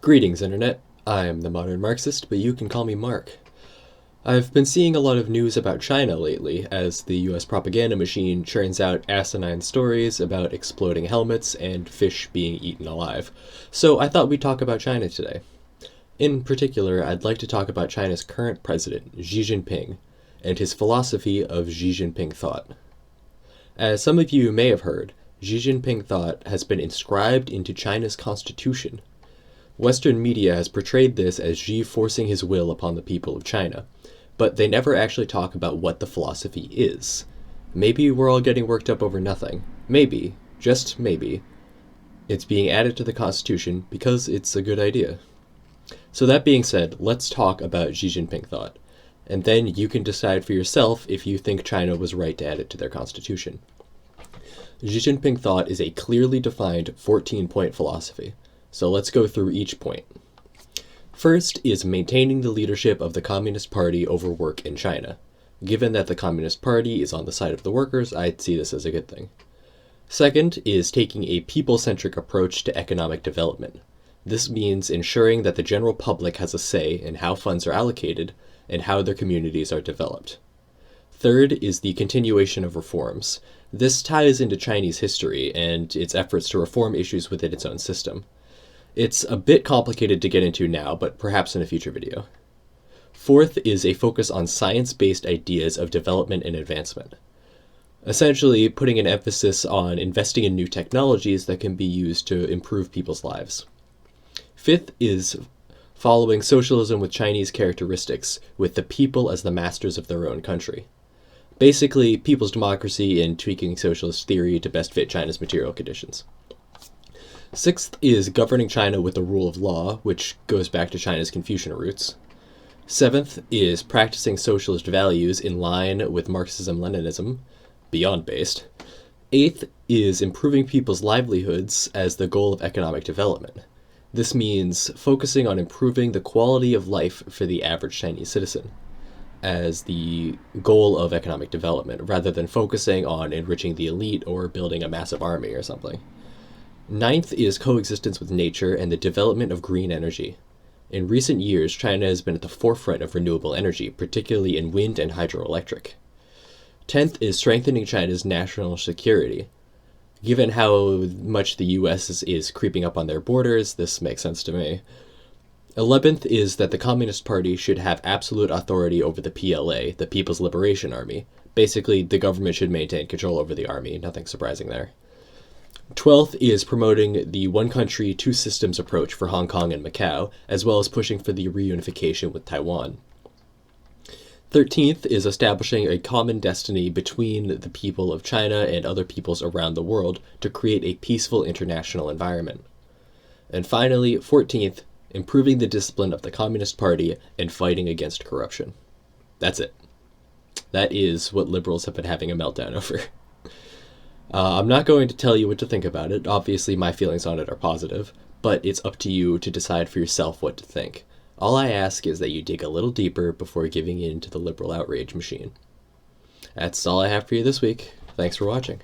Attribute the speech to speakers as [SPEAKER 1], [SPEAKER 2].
[SPEAKER 1] Greetings, Internet. I'm the modern Marxist, but you can call me Mark. I've been seeing a lot of news about China lately, as the US propaganda machine churns out asinine stories about exploding helmets and fish being eaten alive. So I thought we'd talk about China today. In particular, I'd like to talk about China's current president, Xi Jinping, and his philosophy of Xi Jinping thought. As some of you may have heard, Xi Jinping thought has been inscribed into China's constitution. Western media has portrayed this as Xi forcing his will upon the people of China, but they never actually talk about what the philosophy is. Maybe we're all getting worked up over nothing. Maybe, just maybe, it's being added to the constitution because it's a good idea. So that being said, let's talk about Xi Jinping thought, and then you can decide for yourself if you think China was right to add it to their constitution. Xi Jinping thought is a clearly defined 14-point philosophy. So let's go through each point. First is maintaining the leadership of the Communist Party over work in China. Given that the Communist Party is on the side of the workers, I'd see this as a good thing. Second is taking a people-centric approach to economic development. This means ensuring that the general public has a say in how funds are allocated and how their communities are developed. Third is the continuation of reforms. This ties into Chinese history and its efforts to reform issues within its own system. It's a bit complicated to get into now, but perhaps in a future video. Fourth is a focus on science-based ideas of development and advancement. Essentially, putting an emphasis on investing in new technologies that can be used to improve people's lives. Fifth is following socialism with Chinese characteristics, with the people as the masters of their own country. Basically, people's democracy and tweaking socialist theory to best fit China's material conditions. Sixth is governing China with the rule of law, which goes back to China's Confucian roots. Seventh is practicing socialist values in line with Marxism-Leninism, beyond based. Eighth is improving people's livelihoods as the goal of economic development. This means focusing on improving the quality of life for the average Chinese citizen as the goal of economic development, rather than focusing on enriching the elite or building a massive army or something. Ninth is coexistence with nature and the development of green energy. In recent years, China has been at the forefront of renewable energy, particularly in wind and hydroelectric. 10th is strengthening China's national security. Given how much the US is creeping up on their borders, this makes sense to me. 11th is that the Communist Party should have absolute authority over the PLA, the People's Liberation Army. Basically, the government should maintain control over the army, nothing surprising there. 12th is promoting the one country, two systems approach for Hong Kong and Macau, as well as pushing for the reunification with Taiwan. 13th is establishing a common destiny between the people of China and other peoples around the world to create a peaceful international environment. And finally, 14th, improving the discipline of the Communist Party and fighting against corruption. That's it. That is what liberals have been having a meltdown over. I'm not going to tell you what to think about it. Obviously, my feelings on it are positive, but it's up to you to decide for yourself what to think. All I ask is that you dig a little deeper before giving in to the liberal outrage machine. That's all I have for you this week. Thanks for watching.